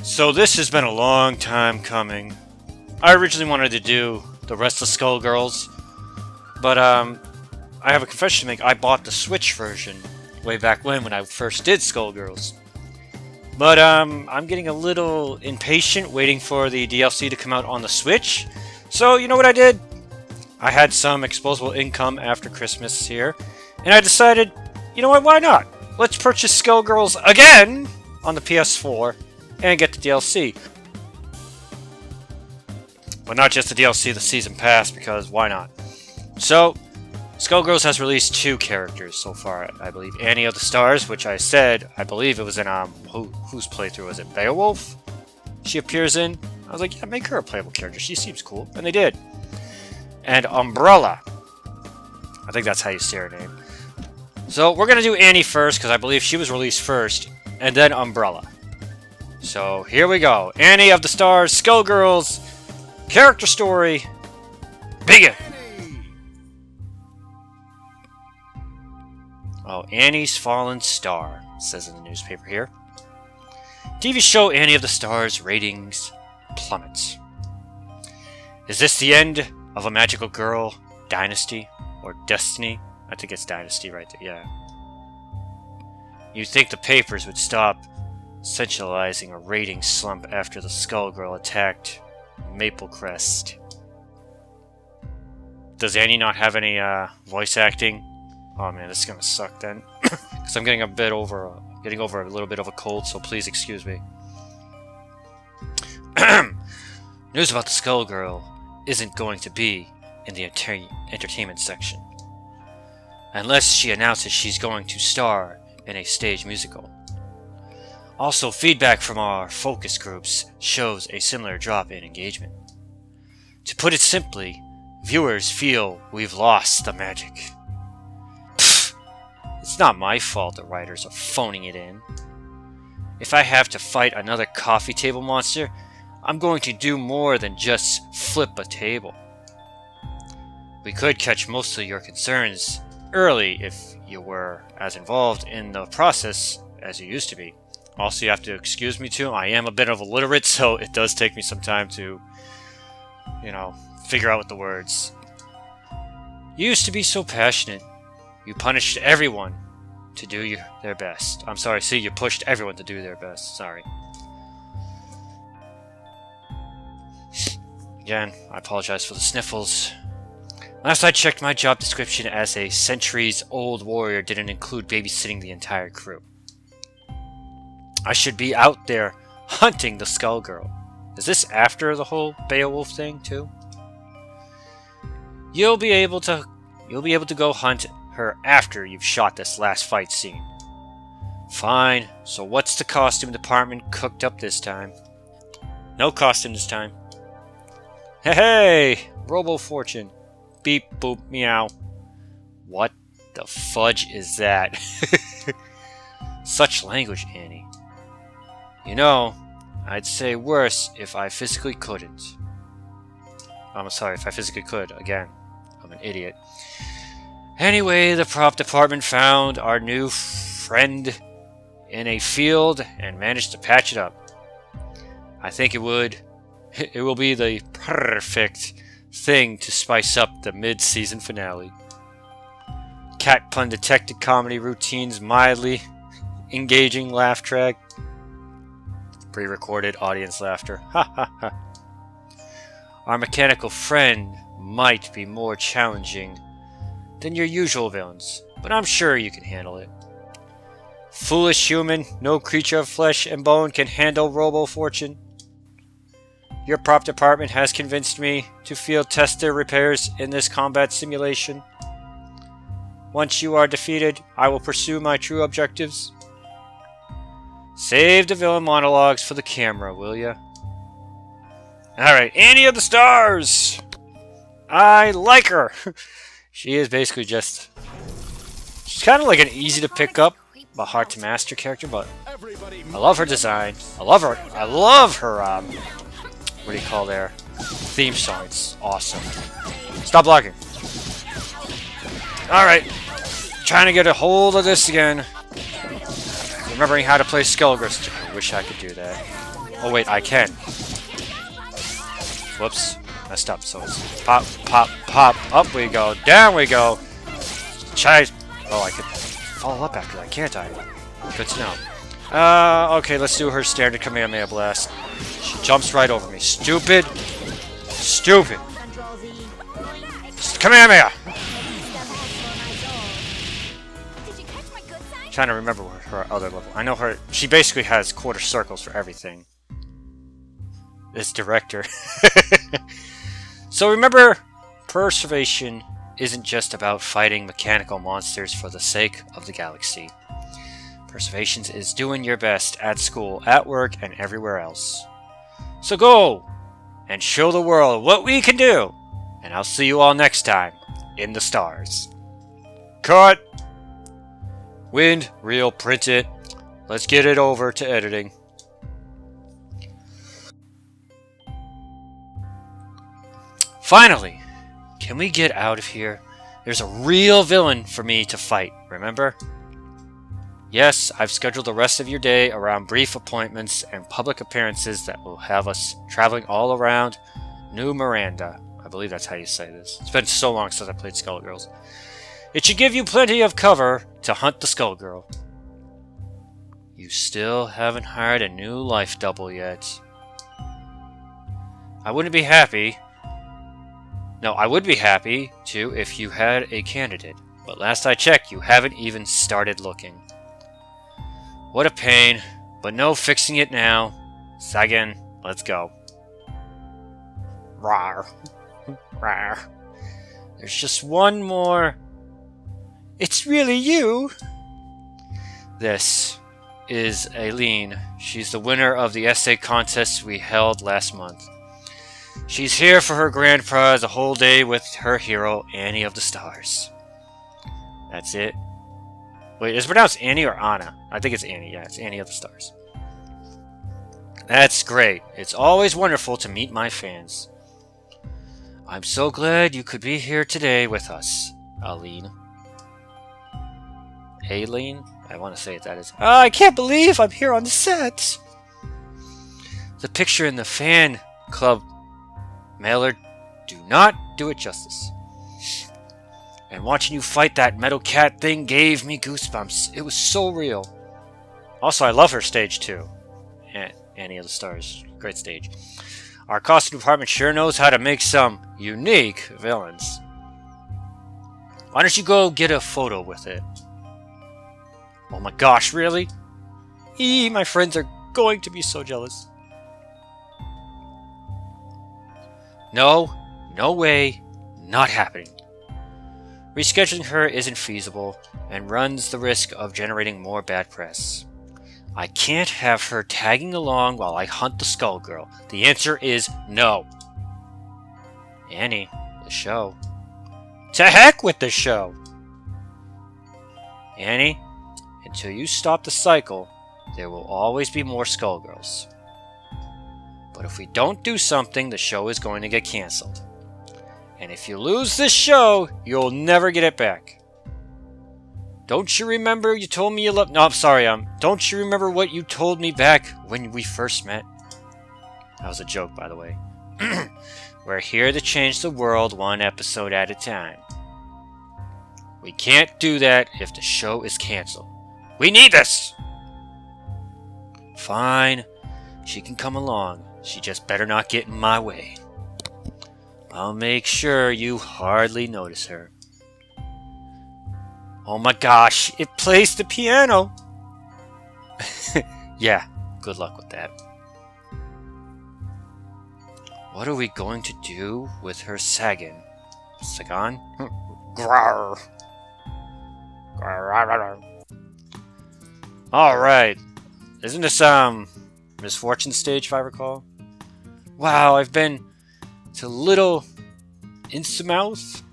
So this has been a long time coming. I originally wanted to do the rest of Skullgirls, but I have a confession to make. I bought the Switch version way back when I first did Skullgirls. But I'm getting a little impatient waiting for the DLC to come out on the Switch. So you know what I did? I had some disposable income after Christmas here, and I decided, you know what, why not? Let's purchase Skullgirls again on the PS4 and get the DLC. But not just the DLC, the Season Pass, because why not? So, Skullgirls has released 2 characters so far, I believe. Annie of the Stars, which I said, I believe it was in, whose playthrough was it? Beowulf? She appears in. I was like, yeah, make her a playable character. She seems cool. And they did. And Umbrella. I think that's how you say her name. So, we're going to do Annie first, because I believe she was released first, and then Umbrella. So, here we go. Annie of the Stars, Skullgirls, character story, begin! Oh, Annie's Fallen Star, it says in the newspaper here. TV show Annie of the Stars ratings plummets. Is this the end of a magical girl dynasty or destiny? I think it's dynasty right there, yeah. You'd think the papers would stop sensationalizing a rating slump after the Skullgirl attacked Maple Crest. Does Annie not have any voice acting? Oh man, this is gonna suck then. Because I'm getting over a little bit of a cold, so please excuse me. News about the Skullgirl isn't going to be in the entertainment section. Unless she announces she's going to star in a stage musical. Also, feedback from our focus groups shows a similar drop in engagement. To put it simply, viewers feel we've lost the magic. Pfft, it's not my fault the writers are phoning it in. If I have to fight another coffee table monster, I'm going to do more than just flip a table. We could catch most of your concerns early if you were as involved in the process as you used to be. Also, you have to excuse me too. I am a bit of illiterate, so it does take me some time to, figure out what the words. You used to be so passionate. You punished everyone to do their best. I'm sorry, see, you pushed everyone to do their best. Sorry. Again, I apologize for the sniffles. Last I checked, my job description as a centuries-old warrior didn't include babysitting the entire crew. I should be out there hunting the Skullgirl. Is this after the whole Beowulf thing too? You'll be able to go hunt her after you've shot this last fight scene. Fine. So what's the costume department cooked up this time? No costume this time. Hey, Robo Fortune. Beep boop meow. What the fudge is that? Such language, Annie. You know, I'd say worse if I physically couldn't. I'm sorry, if I physically could. Again, I'm an idiot. Anyway, the prop department found our new friend in a field and managed to patch it up. I think it will be the perfect thing to spice up the mid-season finale. Cat pun detected comedy routines, mildly engaging laugh track. Pre-recorded audience laughter. Ha ha ha. Our mechanical friend might be more challenging than your usual villains, but I'm sure you can handle it. Foolish human, no creature of flesh and bone can handle Robo Fortune. Your prop department has convinced me to field test their repairs in this combat simulation. Once you are defeated, I will pursue my true objectives. Save the villain monologues for the camera, will ya? Alright, Annie of the Stars! I like her! She is basically just... She's kind of like an easy to pick up, but hard to master character, but I love her design. I love her, what do you call their theme song? It's awesome. Stop blocking. Alright. Trying to get a hold of this again. Remembering how to play Skullgirls. wish I could do that. Oh wait, I can. Whoops. Messed up. So it's pop, pop, pop. Up we go. Down we go. Chai. Oh, I could follow up after that, can't I? Good to know. Okay, let's do her standard Kamehameha blast. She jumps right over me. Stupid. Stupid. Kamehameha! Trying to remember her other level. I know her. She basically has quarter circles for everything. This director. So remember, preservation isn't just about fighting mechanical monsters for the sake of the galaxy. Preservation is doing your best at school, at work, and everywhere else. So go and show the world what we can do. And I'll see you all next time in the stars. Cut! Wind, reel, print it. Let's get it over to editing. Finally! Can we get out of here? There's a real villain for me to fight, remember? Yes, I've scheduled the rest of your day around brief appointments and public appearances that will have us traveling all around New Miranda. I believe that's how you say this. It's been so long since I played Skullgirls. It should give you plenty of cover to hunt the Skullgirl. You still haven't hired a new life double yet. I wouldn't be happy. No, I would be happy, too, if you had a candidate. But last I checked, you haven't even started looking. What a pain, but no fixing it now. Sagan, let's go. Rawr. Rawr. There's just one more. It's really you? This is Aileen. She's the winner of the essay contest we held last month. She's here for her grand prize a whole day with her hero, Annie of the Stars. That's it. Wait, is it pronounced Annie or Anna? I think it's Annie. Yeah, it's Annie of the Stars. That's great. It's always wonderful to meet my fans. I'm so glad you could be here today with us, Aileen. Aileen? I want to say it that is. I can't believe I'm here on the set. The picture in the fan club mailer do not do it justice. And watching you fight that metal cat thing gave me goosebumps. It was so real. Also, I love her stage too. Annie of the Stars. Great stage. Our costume department sure knows how to make some unique villains. Why don't you go get a photo with it? Oh my gosh, really? My friends are going to be so jealous. No, no way, not happening. Rescheduling her isn't feasible and runs the risk of generating more bad press. I can't have her tagging along while I hunt the Skullgirl. The answer is no. Annie, the show. To heck with the show! Annie, until you stop the cycle, there will always be more Skullgirls. But if we don't do something, the show is going to get cancelled. And if you lose this show, you'll never get it back. Don't you remember you told me you loved... No, I'm sorry, don't you remember what you told me back when we first met? That was a joke, by the way. We're here to change the world one episode at a time. We can't do that if the show is cancelled. We need this! Fine. She can come along. She just better not get in my way. I'll make sure you hardly notice her. Oh my gosh, it plays the piano! Yeah, good luck with that. What are we going to do with her Sagan? Sagan? Grawr. Alright. Isn't this, Misfortune stage, if I recall? Wow, I've been to Little Innsmouth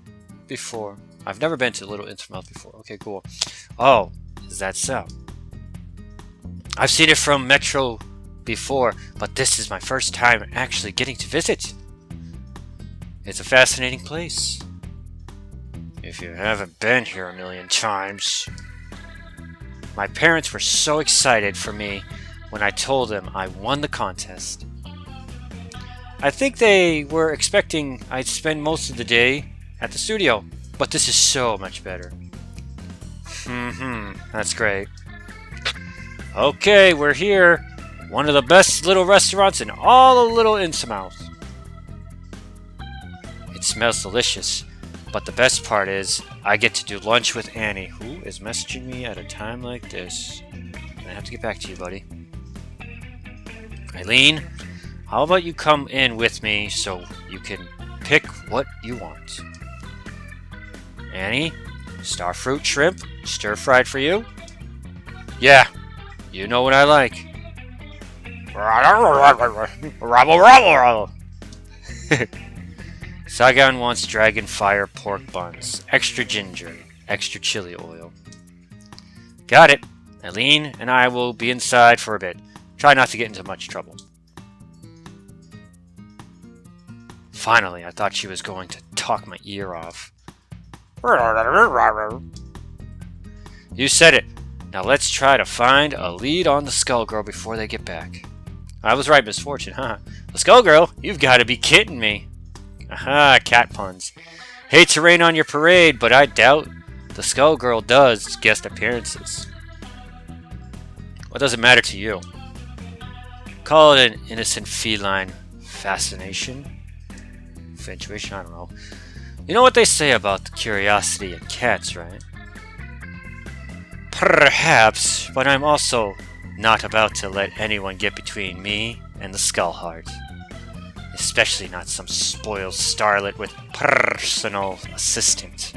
before. I've never been to Little Innsmouth before. Okay, cool. Oh, is that so? I've seen it from Metro before, but this is my first time actually getting to visit. It's a fascinating place. If you haven't been here a million times. My parents were so excited for me when I told them I won the contest. I think they were expecting I'd spend most of the day at the studio, but this is so much better. That's great. Okay, we're here. One of the best little restaurants in all of Little Innsmouth. It smells delicious, but the best part is I get to do lunch with Annie, who is messaging me at a time like this. I have to get back to you, buddy. Eileen, how about you come in with me so you can pick what you want? Annie, starfruit shrimp, stir-fried for you? Yeah, you know what I like. Sagan wants dragon fire pork buns, extra ginger, extra chili oil. Got it. Eileen and I will be inside for a bit. Try not to get into much trouble. Finally, I thought she was going to talk my ear off. You said it. Now let's try to find a lead on the Skullgirl before they get back. I was right, Misfortune, huh? The Skullgirl? You've got to be kidding me. Aha, cat puns. Hate to rain on your parade, but I doubt the Skullgirl does guest appearances. What does it matter to you? Call it an innocent feline fascination? Infatuation? I don't know. You know what they say about the curiosity in cats, right? Perhaps, but I'm also not about to let anyone get between me and the Skullheart. Especially not some spoiled starlet with personal assistant.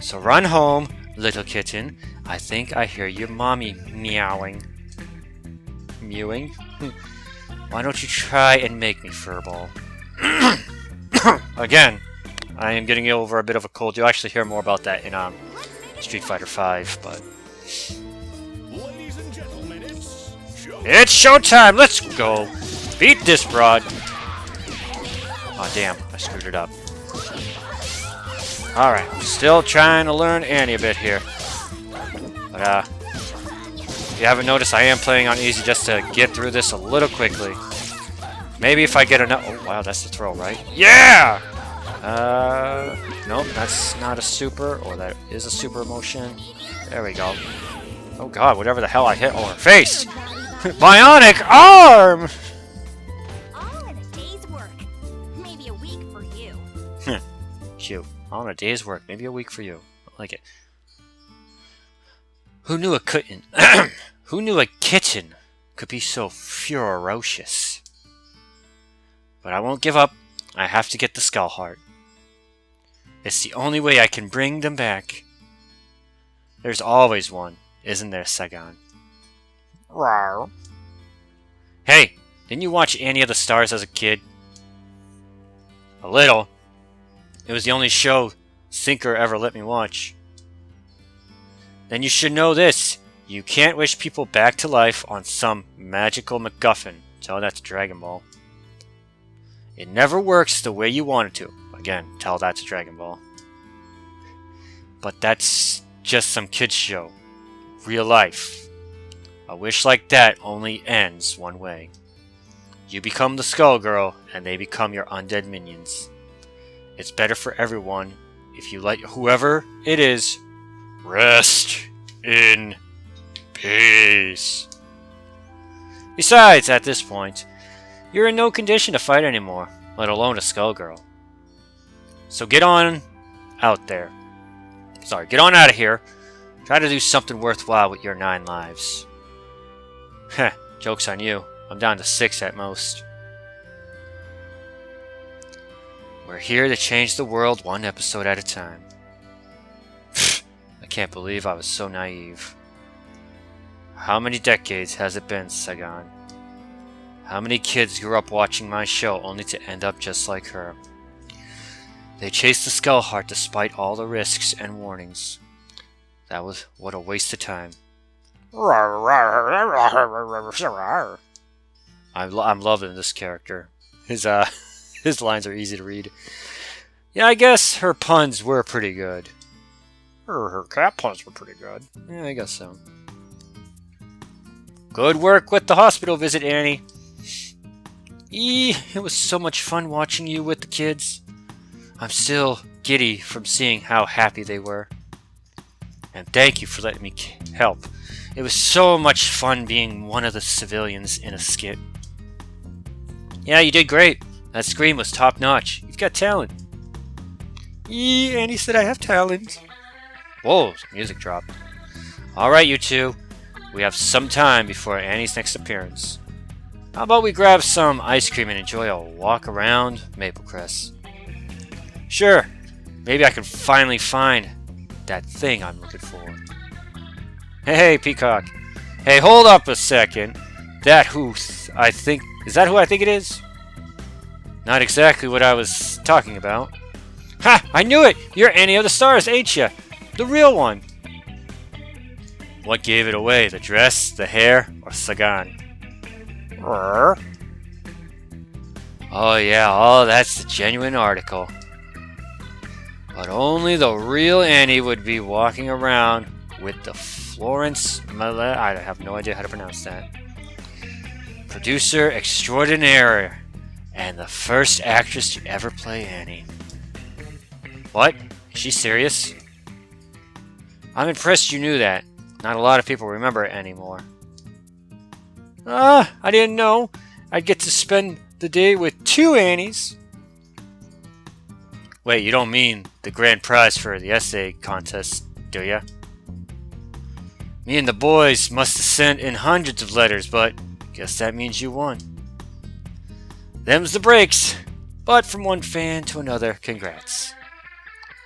So run home, little kitten. I think I hear your mommy meowing. Mewing? Why don't you try and make me, furball? Again, I am getting over a bit of a cold. You'll actually hear more about that in Street Fighter V, but... Ladies and gentlemen, it's showtime! Let's go! Beat this broad! Aw, damn. I screwed it up. Alright, still trying to learn Annie a bit here. But, if you haven't noticed, I am playing on easy just to get through this a little quickly. Maybe if I get enough... Oh, wow, that's the throw, right? Yeah! Nope, that's not a super. Or that is a super emotion. There we go. Oh god, whatever the hell I hit. Oh, her face! Bionic arm! All in a day's work. Maybe a week for you. Cute. All in a day's work. Maybe a week for you. I like it. Who knew a kitten? Who knew a kitten could be so ferocious? But I won't give up. I have to get the Skullheart. It's the only way I can bring them back. There's always one, isn't there, Sagan? Rawr. Hey, didn't you watch Annie of the Stars as a kid? A little. It was the only show Thinker ever let me watch. Then you should know this. You can't wish people back to life on some magical MacGuffin. Tell that to Dragon Ball. It never works the way you want it to. Again, tell that to Dragon Ball. But that's just some kid's show. Real life. A wish like that only ends one way. You become the Skullgirl, and they become your undead minions. It's better for everyone if you let whoever it is rest in peace. Besides, at this point, you're in no condition to fight anymore, let alone a Skullgirl. So get on out there. Sorry, get on out of here. Try to do something worthwhile with your 9 lives. Heh, joke's on you. I'm down to 6 at most. We're here to change the world one episode at a time. I can't believe I was so naive. How many decades has it been, Sagan? How many kids grew up watching my show only to end up just like her? They chased the Skullheart despite all the risks and warnings. That was what a waste of time. I'm loving this character. His lines are easy to read. Yeah, I guess her puns were pretty good. Her cat puns were pretty good. Yeah, I guess so. Good work with the hospital visit, Annie. It was so much fun watching you with the kids. I'm still giddy from seeing how happy they were. And thank you for letting me help. It was so much fun being one of the civilians in a skit. Yeah, you did great. That scream was top notch. You've got talent. Annie said I have talent. Whoa, music dropped. Alright, you two. We have some time before Annie's next appearance. How about we grab some ice cream and enjoy a walk around Maple Crest? Sure. Maybe I can finally find that thing I'm looking for. Hey, Peacock. Hey, hold up a second. Is that who I think it is? Not exactly what I was talking about. Ha! I knew it! You're Annie of the Stars, ain't ya? The real one. What gave it away? The dress, the hair, or Sagan? Oh yeah, that's the genuine article. But only the real Annie would be walking around with the Florence Mallet. I have no idea how to pronounce that. Producer extraordinaire, and the first actress to ever play Annie. What? Is she serious? I'm impressed you knew that. Not a lot of people remember it anymore. I didn't know I'd get to spend the day with 2 Annies. Wait, you don't mean the grand prize for the essay contest, do ya? Me and the boys must have sent in hundreds of letters, but guess that means you won. Them's the breaks. But from one fan to another, congrats.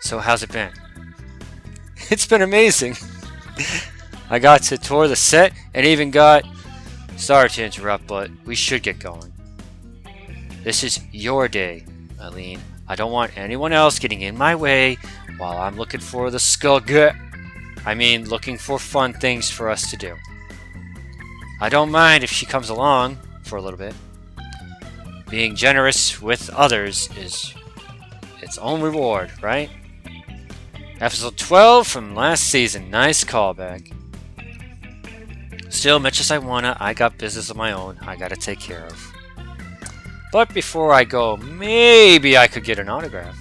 So how's it been? It's been amazing. I got to tour the set and even got... Sorry to interrupt, but we should get going. This is your day, Aline. I don't want anyone else getting in my way while I'm looking for the Skullgirls. Looking for fun things for us to do. I don't mind if she comes along for a little bit. Being generous with others is its own reward, right? Episode 12 from last season. Nice callback. Still, much as I wanna, I got business of my own I gotta take care of. But before I go, maybe I could get an autograph.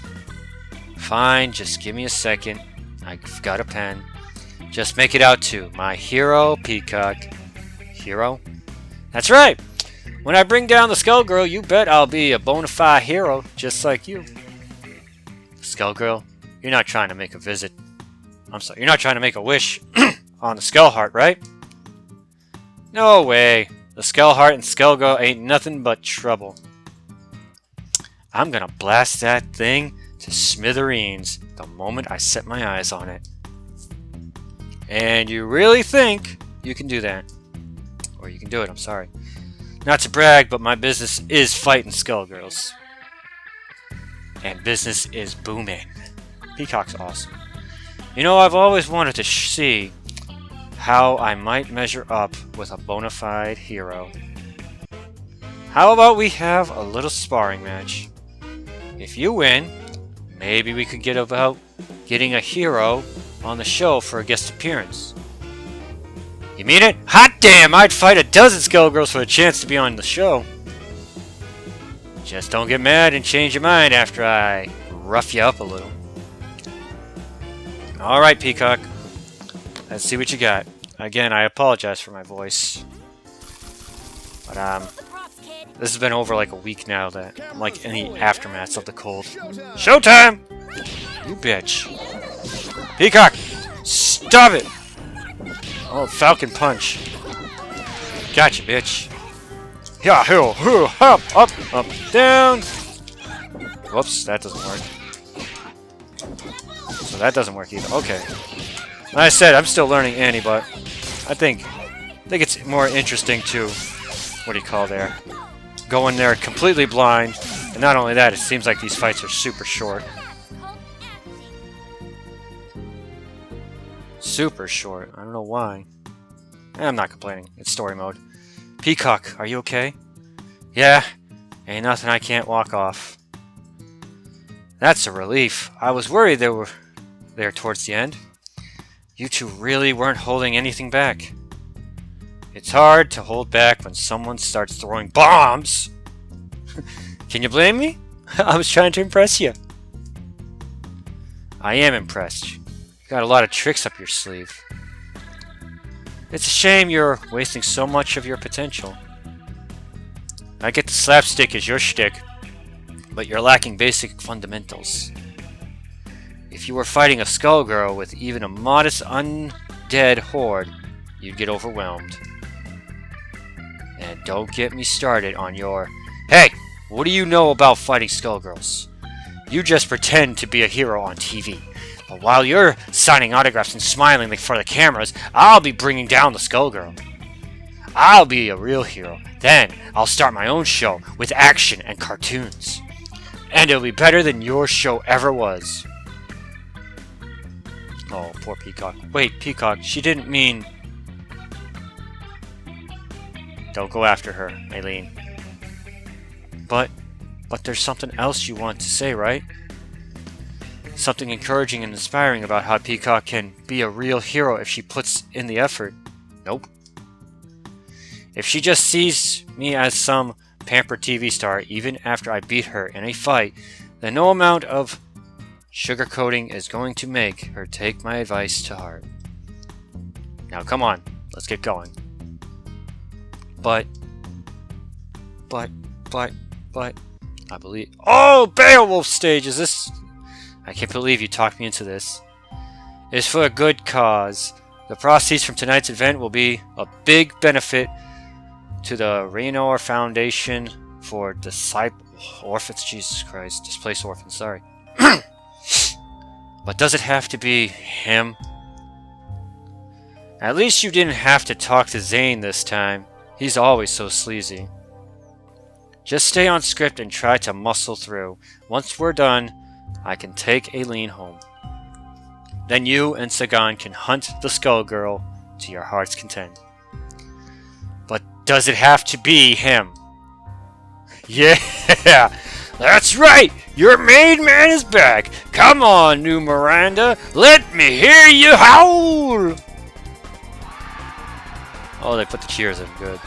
Fine, just give me a second. I've got a pen. Just make it out to my hero, Peacock. Hero? That's right! When I bring down the Skullgirl, you bet I'll be a bona fide hero, just like you. Skullgirl, you're not trying to make a visit. I'm sorry, you're not trying to make a wish on the Skull Heart, right? No way. The Skull Heart and Skullgirl ain't nothing but trouble. I'm gonna blast that thing to smithereens the moment I set my eyes on it. And you really think you can do that? Or you can do it, I'm sorry. Not to brag, but my business is fighting Skullgirls. And business is booming. Peacock's awesome. You know, I've always wanted to see how I might measure up with a bona fide hero. How about we have a little sparring match? If you win, maybe we could get about getting a hero on the show for a guest appearance. You mean it? Hot damn! I'd fight a dozen Skullgirls for a chance to be on the show. Just don't get mad and change your mind after I rough you up a little. Alright, Peacock. Let's see what you got. Again, I apologize for my voice. But, this has been over like a week now that I'm like in the aftermath of the cold. Showtime! You bitch. Peacock! Stop it! Oh, Falcon Punch. Gotcha, bitch. Yeah, up, down. Whoops, that doesn't work. So that doesn't work either. Okay. Like I said, I'm still learning Annie, but I think it's more interesting to, what do you call there? Go in there completely blind. And not only that, it seems like these fights are super short. Super short. I don't know why. I'm not complaining. It's story mode. Peacock, are you okay? Yeah. Ain't nothing I can't walk off. That's a relief. I was worried they were there towards the end. You two really weren't holding anything back. It's hard to hold back when someone starts throwing bombs. Can you blame me? I was trying to impress you. I am impressed. You got a lot of tricks up your sleeve. It's a shame you're wasting so much of your potential. I get the slapstick is your shtick, but you're lacking basic fundamentals. If you were fighting a Skullgirl with even a modest undead horde, you'd get overwhelmed. And don't get me started on your... Hey! What do you know about fighting Skullgirls? You just pretend to be a hero on TV. But while you're signing autographs and smiling for the cameras, I'll be bringing down the Skullgirl. I'll be a real hero. Then I'll start my own show with action and cartoons. And it'll be better than your show ever was. Oh, poor Peacock. Wait, Peacock, she didn't mean... Don't go after her, Aileen. But there's something else you want to say, right? Something encouraging and inspiring about how Peacock can be a real hero if she puts in the effort. Nope. If she just sees me as some pampered TV star even after I beat her in a fight, then no amount of sugarcoating is going to make her take my advice to heart. Now come on, let's get going. But, I believe... Oh, Beowulf stage, is this... I can't believe you talked me into this. It's for a good cause. The proceeds from tonight's event will be a big benefit to the Raynor Foundation for orphans, Jesus Christ, displaced orphans, sorry. But does it have to be him? At least you didn't have to talk to Zane this time. He's always so sleazy. Just stay on script and try to muscle through. Once we're done, I can take Aileen home. Then you and Sagan can hunt the Skullgirl to your heart's content. But does it have to be him? Yeah, that's right! Your main man is back! Come on, new Miranda! Let me hear you howl! Oh, they put the cheers in. Good.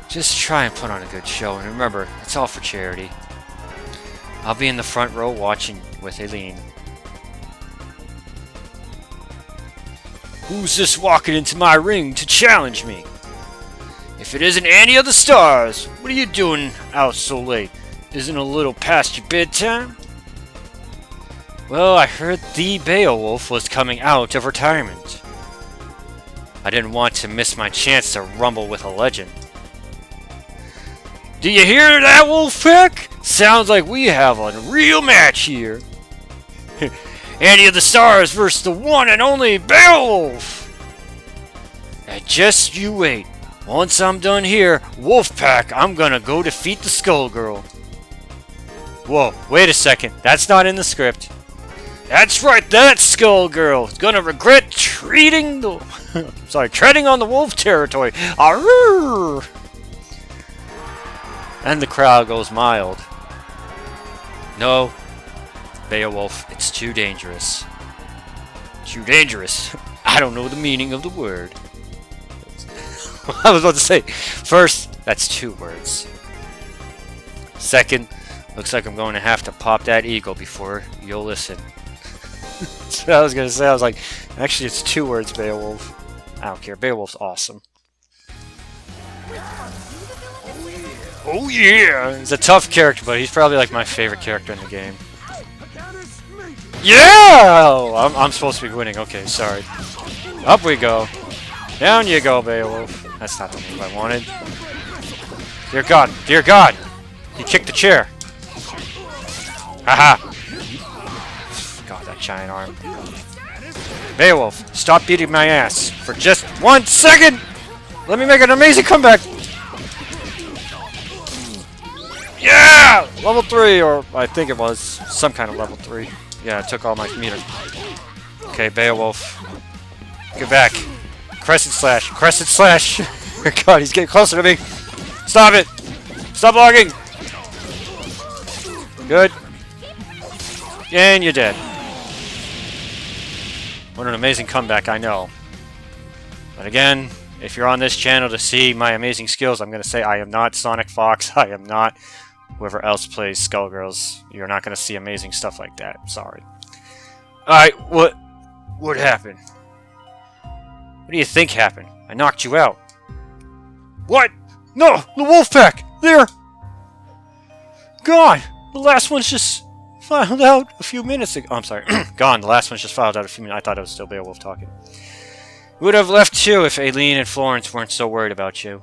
Just try and put on a good show, and remember, it's all for charity. I'll be in the front row watching with Aileen. Who's this walking into my ring to challenge me? If it isn't Annie of the Stars, what are you doing out so late? Isn't a little past your bedtime? Well, I heard the Beowulf was coming out of retirement. I didn't want to miss my chance to rumble with a legend. Do you hear that, Wolfpack? Sounds like we have a real match here. Annie of the Stars versus the one and only Beowulf. And just you wait. Once I'm done here, Wolfpack, I'm gonna go defeat the Skullgirl. Whoa, wait a second. That's not in the script. That's right, that Skullgirl is gonna regret treading on the wolf territory. Arrgh! And the crowd goes mild. No, Beowulf, it's too dangerous. Too dangerous? I don't know the meaning of the word. I was about to say, first, that's 2 words. Second, looks like I'm going to have to pop that eagle before you'll listen. That's what I was going to say. I was like, actually, it's 2 words, Beowulf. I don't care. Beowulf's awesome. Oh yeah! He's a tough character, but he's probably like my favorite character in the game. Yeah! Oh, I'm supposed to be winning. Okay, sorry. Up we go. Down you go, Beowulf. That's not the move I wanted. Dear God! Dear God! He kicked the chair. Haha! God, that giant arm. Beowulf, stop beating my ass for just 1 second! Let me make an amazing comeback! Yeah! Level 3, or I think it was some kind of level 3. Yeah, it took all my meter. Okay, Beowulf. Get back. Crescent slash. Crescent slash! God, he's getting closer to me! Stop it! Stop logging! Good. And you're dead. What an amazing comeback, I know. But again, if you're on this channel to see my amazing skills, I'm going to say I am not Sonic Fox. I am not whoever else plays Skullgirls. You're not going to see amazing stuff like that. Sorry. Alright, what happened? What do you think happened? I knocked you out. What? No! The wolf pack! They're gone! The last one's just filed out a few minutes ago. Oh, I'm sorry. Gone. The last one's just filed out a few minutes. I thought it was still Beowulf talking. We would have left too if Aileen and Florence weren't so worried about you.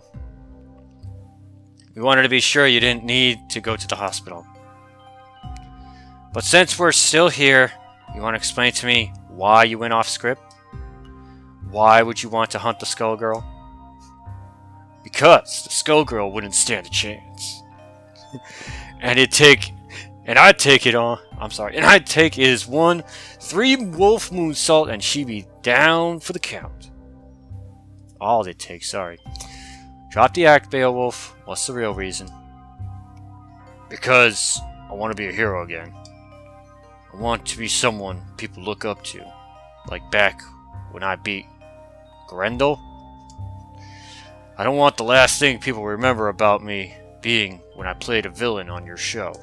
We wanted to be sure you didn't need to go to the hospital. But since we're still here, you want to explain to me why you went off script? Why would you want to hunt the Skullgirl? Because the Skullgirl wouldn't stand a chance. And I'd take it as 3 wolf moon salt and she'd be down for the count. All it takes, sorry. Drop the act, Beowulf. What's the real reason? Because I want to be a hero again. I want to be someone people look up to. Like back when I beat Grendel. I don't want the last thing people remember about me being when I played a villain on your show.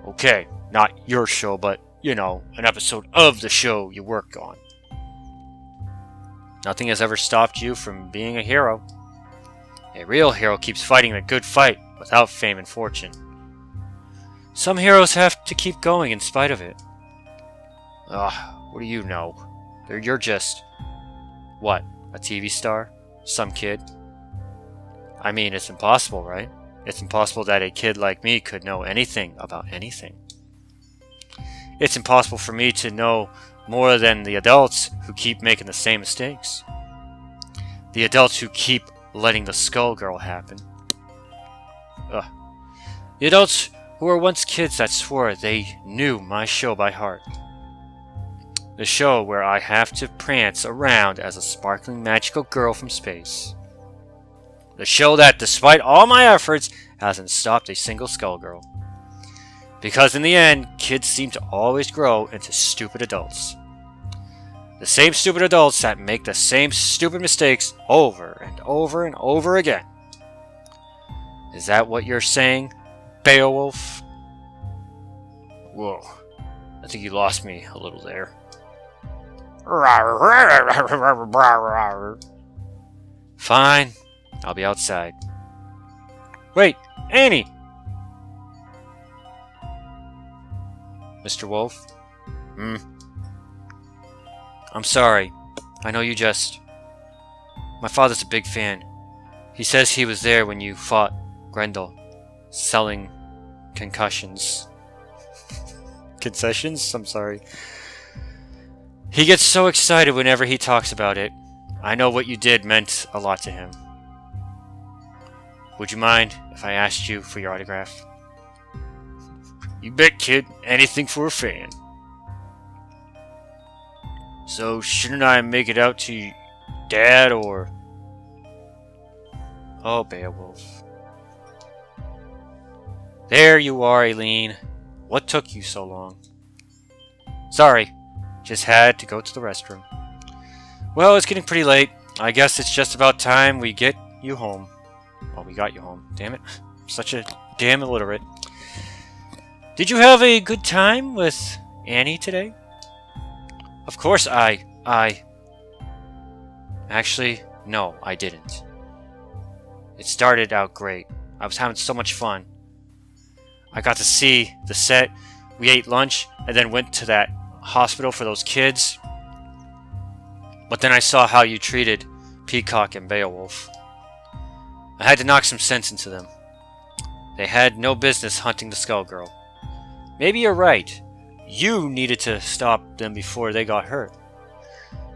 Okay, not your show, but, you know, an episode of the show you worked on. Nothing has ever stopped you from being a hero. A real hero keeps fighting a good fight without fame and fortune. Some heroes have to keep going in spite of it. Ugh, what do you know? You're just... what? A TV star? Some kid? I mean, it's impossible, right? It's impossible that a kid like me could know anything about anything. It's impossible for me to know more than the adults who keep making the same mistakes. The adults who keep letting the Skullgirl happen. Ugh. The adults who were once kids that swore they knew my show by heart. The show where I have to prance around as a sparkling magical girl from space. The show that, despite all my efforts, hasn't stopped a single Skullgirl. Because in the end, kids seem to always grow into stupid adults. The same stupid adults that make the same stupid mistakes over and over and over again. Is that what you're saying, Beowulf? Whoa, I think you lost me a little there. Fine, I'll be outside. Wait, Annie! Mr. Wolf? I'm sorry. I know you just... My father's a big fan. He says he was there when you fought Grendel, selling concussions. Concessions? I'm sorry. He gets so excited whenever he talks about it. I know what you did meant a lot to him. Would you mind if I asked you for your autograph? You bet, kid. Anything for a fan. So, shouldn't I make it out to Dad, or... Oh, Beowulf. There you are, Aileen. What took you so long? Sorry. Just had to go to the restroom. Well, it's getting pretty late. I guess it's just about time we get you home. Oh, we got you home. Damn it. Such a damn illiterate. Did you have a good time with Annie today? Of course Actually, no, I didn't. It started out great. I was having so much fun. I got to see the set, we ate lunch, and then went to that hospital for those kids. But then I saw how you treated Peacock and Beowulf. I had to knock some sense into them. They had no business hunting the Skullgirl. Maybe you're right. You needed to stop them before they got hurt.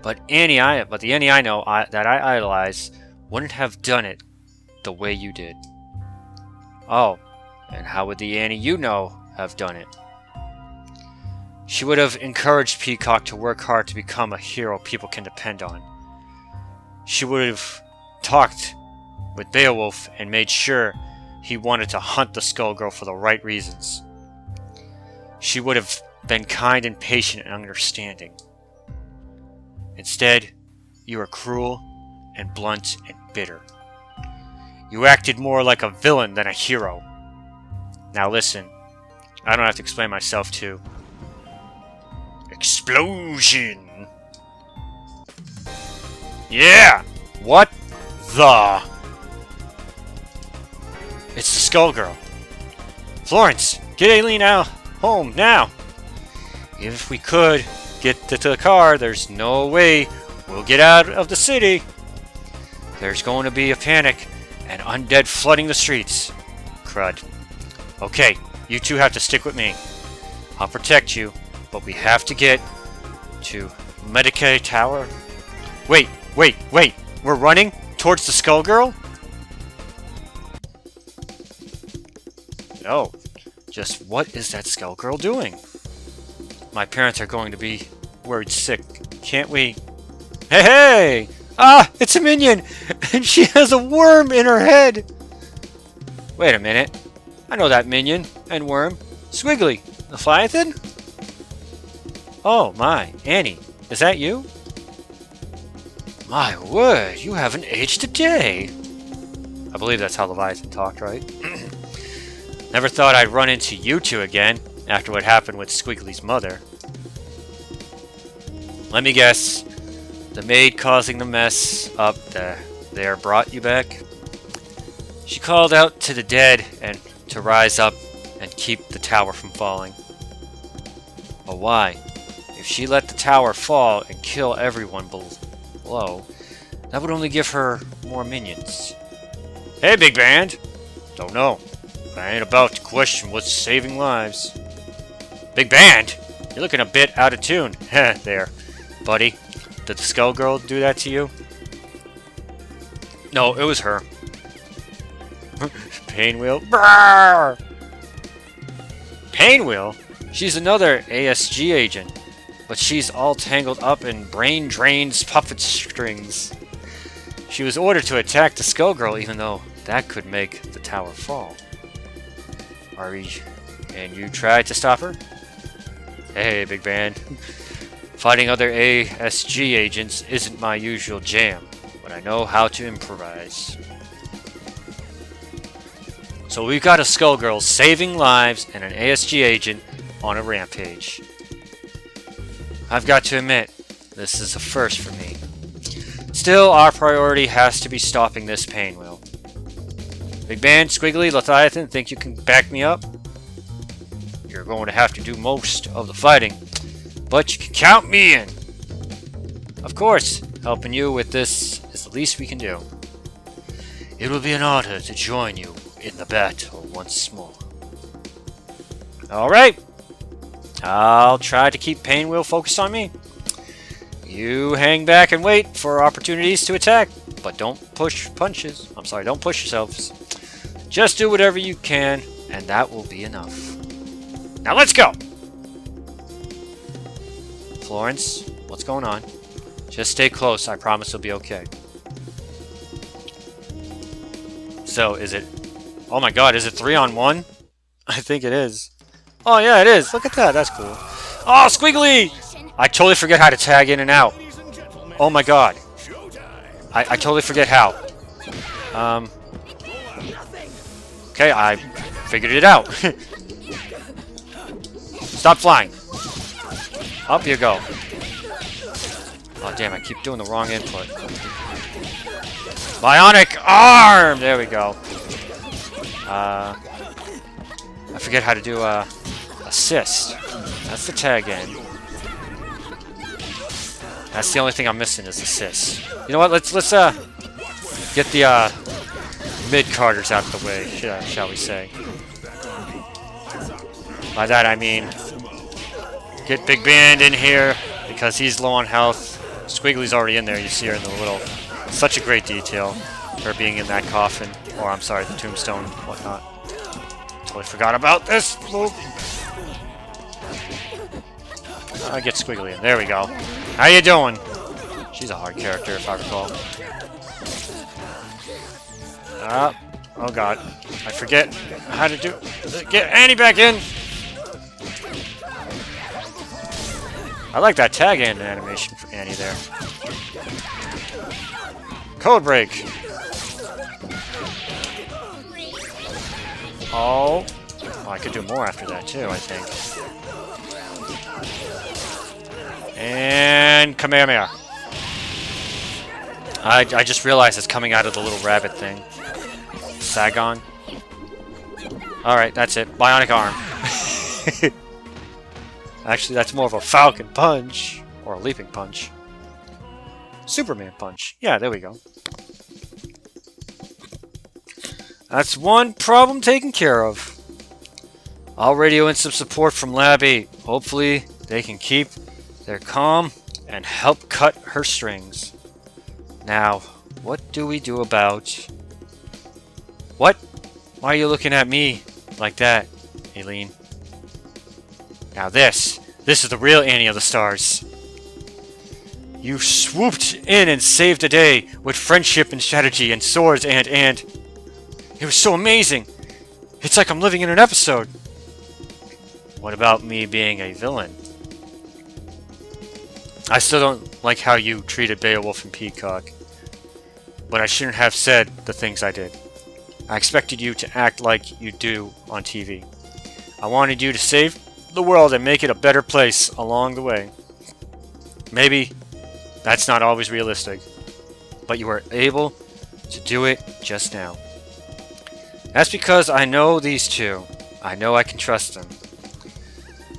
But the Annie I know that I idolize wouldn't have done it the way you did. Oh, and how would the Annie you know have done it? She would have encouraged Peacock to work hard to become a hero people can depend on. She would have talked with Beowulf and made sure he wanted to hunt the Skullgirl for the right reasons. She would have been kind and patient and understanding. Instead, you were cruel and blunt and bitter. You acted more like a villain than a hero. Now listen, I don't have to explain myself to. Explosion! Yeah! What the? It's the Skullgirl. Florence, get Aileen out home now. Even if we could get to the car, there's no way we'll get out of the city. There's going to be a panic and undead flooding the streets. Crud. Okay, you two have to stick with me. I'll protect you, but we have to get to Medicaid Tower. Wait! We're running towards the Skullgirl? No. Just what is that Skullgirl doing? My parents are going to be worried sick. Can't we? Hey! Ah! It's a minion! And she has a worm in her head! Wait a minute. I know that minion and worm. Squiggly, the Leviathan? Oh my, Annie, is that you? My word, you haven't aged a day. I believe that's how Leviathan talked, right? Never thought I'd run into you two again after what happened with Squiggly's mother. Let me guess. The maid causing the mess up there brought you back? She called out to the dead and to rise up and keep the tower from falling. But why? If she let the tower fall and kill everyone below, that would only give her more minions. Hey, Big Band! Don't know. I ain't about to question what's saving lives. Big Band? You're looking a bit out of tune. There, buddy. Did the Skullgirl do that to you? No, it was her. Painwheel? Brrr! Painwheel? She's another ASG agent, but she's all tangled up in brain-drained puppet strings. She was ordered to attack the Skullgirl even though that could make the tower fall. And you tried to stop her? Hey, Big Band. Fighting other ASG agents isn't my usual jam, but I know how to improvise. So we've got a Skullgirl saving lives and an ASG agent on a rampage. I've got to admit, this is a first for me. Still, our priority has to be stopping this painwheel. Big Band, Squiggly, Leviathan, think you can back me up? You're going to have to do most of the fighting, but you can count me in. Of course, helping you with this is the least we can do. It will be an honor to join you in the battle once more. Alright. I'll try to keep Painwheel focused on me. You hang back and wait for opportunities to attack, but don't push punches. Don't push yourselves. Just do whatever you can, and that will be enough. Now let's go! Florence, what's going on? Just stay close, I promise it'll be okay. So, is it... Oh my god, is it 3-on-1? I think it is. Oh yeah, it is. Look at that, that's cool. Oh, Squiggly! I totally forget how to tag in and out. Oh my god. I totally forget how. Okay, I figured it out. Stop flying. Up you go. Oh damn, I keep doing the wrong input. Bionic arm! There we go. I forget how to do assist. That's the tag in. That's the only thing I'm missing is assist. You know what? Let's get the mid-carders out of the way, shall we say. By that I mean get Big Band in here because he's low on health. Squiggly's already in there. You see her in the little... Such a great detail. Her being in that coffin. Or, I'm sorry, the tombstone and whatnot. Totally forgot about this. I get Squiggly in. There we go. How you doing? She's a hard character, if I recall. Oh god. I forget how to do... Get Annie back in! I like that tag in animation for Annie there. Code break! Oh. Oh, I could do more after that too, I think. And Kamehameha. I just realized it's coming out of the little rabbit thing. Sagon. Alright, that's it. Bionic arm. Actually, that's more of a falcon punch. Or a leaping punch. Superman punch. Yeah, there we go. That's one problem taken care of. I'll radio in some support from Lab 8. Hopefully, they can keep their calm and help cut her strings. Now, what do we do about... What? Why are you looking at me like that, Aileen? Now this is the real Annie of the Stars. You swooped in and saved the day with friendship and strategy and swords and... It was so amazing! It's like I'm living in an episode! What about me being a villain? I still don't like how you treated Beowulf and Peacock. But I shouldn't have said the things I did. I expected you to act like you do on TV. I wanted you to save the world and make it a better place along the way. Maybe that's not always realistic, but you were able to do it just now. That's because I know these two. I know I can trust them.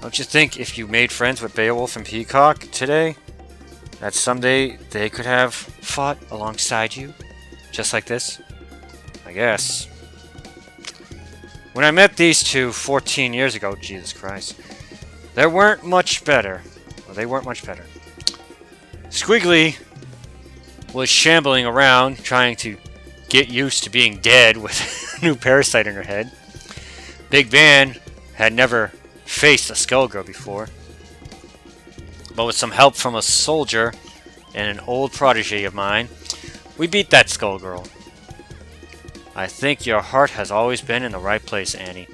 Don't you think if you made friends with Beowulf and Peacock today, that someday they could have fought alongside you? Just like this? I guess. When I met these two 14 years ago, Jesus Christ, they weren't much better. Well, they weren't much better. Squiggly was shambling around, trying to get used to being dead with a new parasite in her head. Big Van had never faced a Skullgirl before, but with some help from a soldier and an old protege of mine, we beat that Skullgirl. I think your heart has always been in the right place, Annie.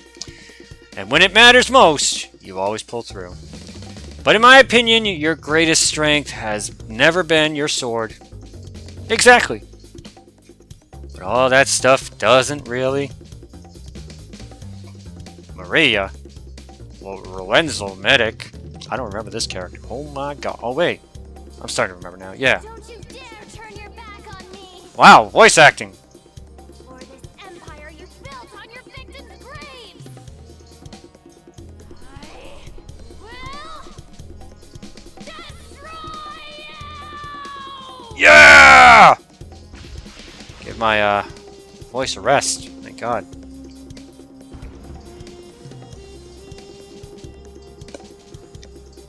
And when it matters most, you always pull through. But in my opinion, your greatest strength has never been your sword. Exactly. But all that stuff doesn't really... Maria? Well, Lorenzo Medic. I don't remember this character. Oh my god. Oh wait. I'm starting to remember now. Yeah. Don't you dare turn your back on me! Wow, voice acting. For this empire you built on your victims' graves! I will destroy you! Yeah! Give my voice a rest. Thank God.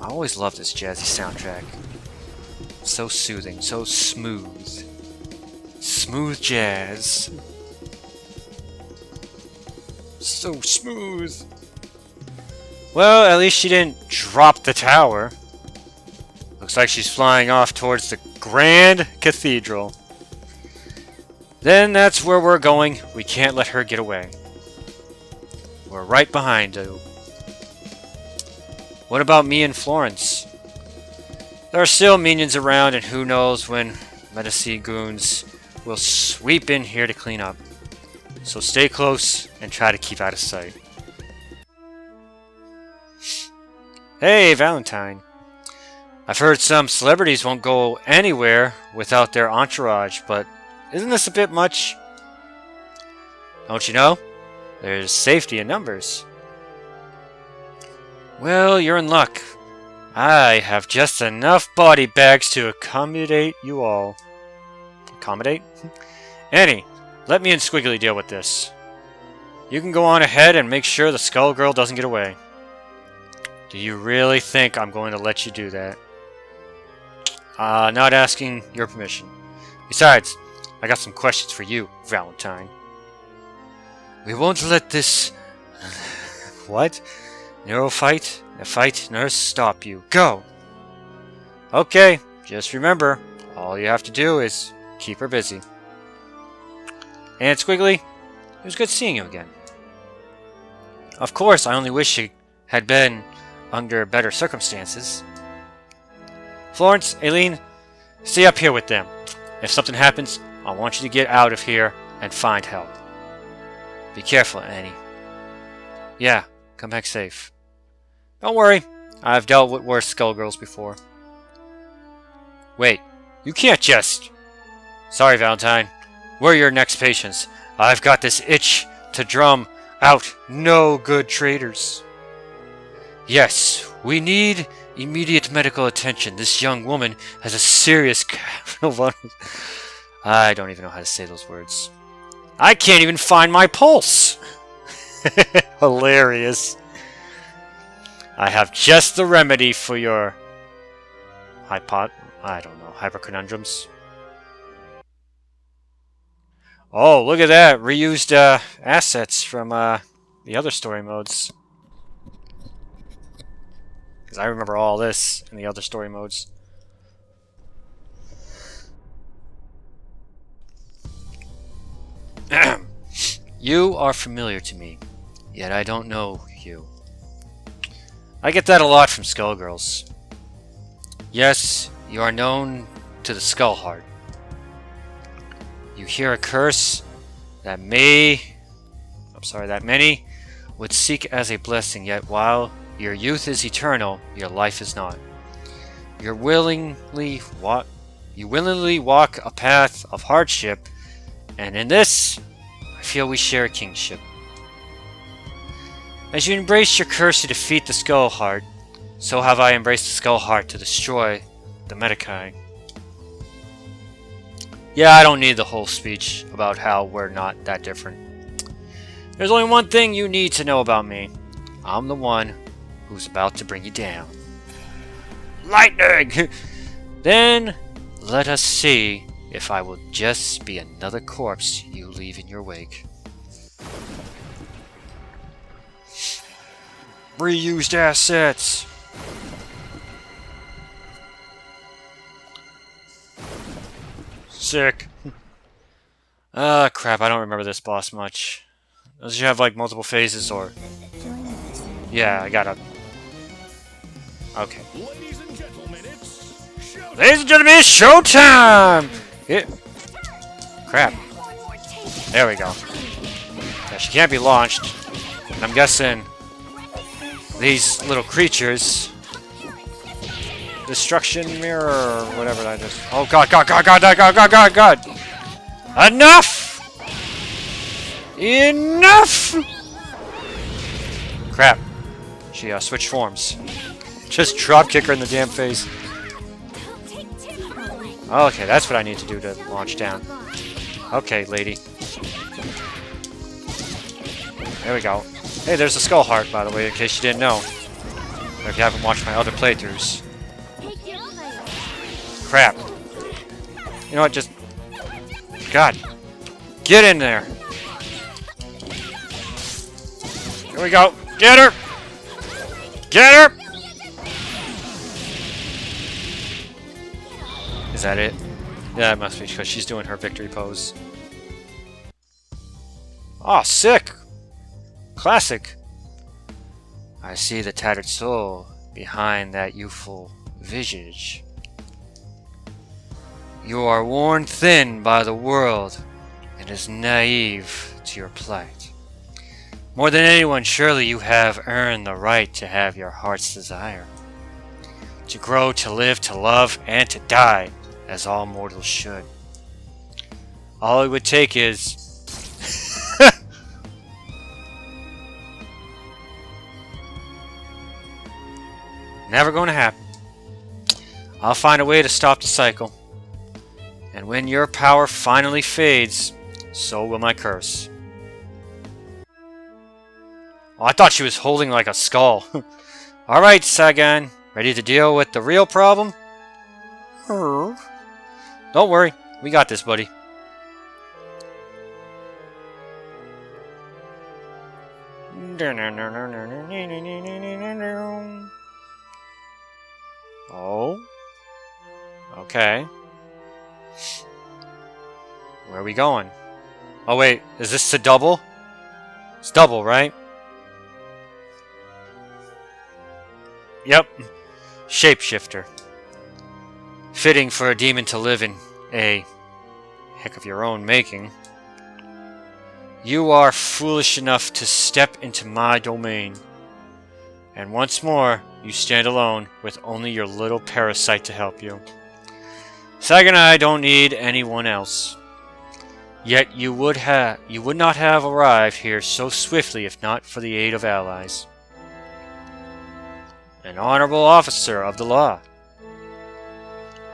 I always love this jazzy soundtrack. So soothing, so smooth. Smooth jazz. So smooth. Well, at least she didn't drop the tower. Looks like she's flying off towards the Grand Cathedral. Then that's where we're going. We can't let her get away. We're right behind you. What about me and Florence? There are still minions around, and who knows when Medici goons will sweep in here to clean up. So stay close and try to keep out of sight. Hey, Valentine. I've heard some celebrities won't go anywhere without their entourage, but isn't this a bit much? Don't you know? There's safety in numbers. Well, you're in luck. I have just enough body bags to accommodate you all. Accommodate? Annie, let me and Squiggly deal with this. You can go on ahead and make sure the Skullgirl doesn't get away. Do you really think I'm going to let you do that? Not asking your permission. Besides, I got some questions for you, Valentine. We won't let this... What? Fight nurse stop you. Go! Okay, just remember, all you have to do is keep her busy. And Squiggly, it was good seeing you again. Of course, I only wish it had been under better circumstances. Florence, Aileen, stay up here with them. If something happens, I want you to get out of here and find help. Be careful, Annie. Yeah, come back safe. Don't worry, I've dealt with worse Skullgirls before. Wait, you can't just... Sorry, Valentine. We're your next patients. I've got this itch to drum out no good traders. Yes, we need immediate medical attention. This young woman has a serious capital. I don't even know how to say those words. I can't even find my pulse. Hilarious. I have just the remedy for your hyperconundrums. Oh, look at that! Reused assets from the other story modes. Because I remember all this in the other story modes. You are familiar to me, yet I don't know you. I get that a lot from Skullgirls. Yes, you are known to the Skullheart. You hear a curse that many would seek as a blessing, yet while your youth is eternal, your life is not. You willingly walk a path of hardship, and in this, I feel we share a kingship. As you embrace your curse to defeat the Skullheart, so have I embraced the Skullheart to destroy the Medicae. Yeah, I don't need the whole speech about how we're not that different. There's only one thing you need to know about me. I'm the one who's about to bring you down. Lightning! Then, let us see if I will just be another corpse you leave in your wake. Reused assets! Sick. Crap, I don't remember this boss much. Does you have, like, multiple phases, or... Yeah, I gotta... Okay. Ladies and gentlemen, it's showtime! Ladies and gentlemen, it's showtime! Crap. There we go. Yeah, she can't be launched. And I'm guessing... these little creatures... Destruction mirror, or whatever that is. Oh god, god, god, god, god, god, god, god, god! Enough! Enough! Crap. She switched forms. Just drop kick her in the damn face. Okay, that's what I need to do to launch down. Okay, lady. There we go. Hey, there's a skull heart, by the way, in case you didn't know. Or if you haven't watched my other playthroughs. Crap. You know what, just... God. Get in there! Here we go. Get her! Get her! Is that it? Yeah, it must be, because she's doing her victory pose. Oh, sick! Classic! I see the tattered soul behind that youthful visage. You are worn thin by the world and is naive to your plight. More than anyone, surely you have earned the right to have your heart's desire. To grow, to live, to love, and to die, as all mortals should. All it would take is... Never going to happen. I'll find a way to stop the cycle. And when your power finally fades, so will my curse. Oh, I thought she was holding like a skull. Alright, Sagan. Ready to deal with the real problem? Don't worry. We got this, buddy. Oh. Okay. Where are we going? Oh wait, is this to double? It's double, right? Yep. Shapeshifter. Fitting for a demon to live in a heck of your own making. You are foolish enough to step into my domain. And once more, you stand alone with only your little parasite to help you. Saga and I don't need anyone else. Yet you would not have arrived here so swiftly if not for the aid of allies. An honorable officer of the law,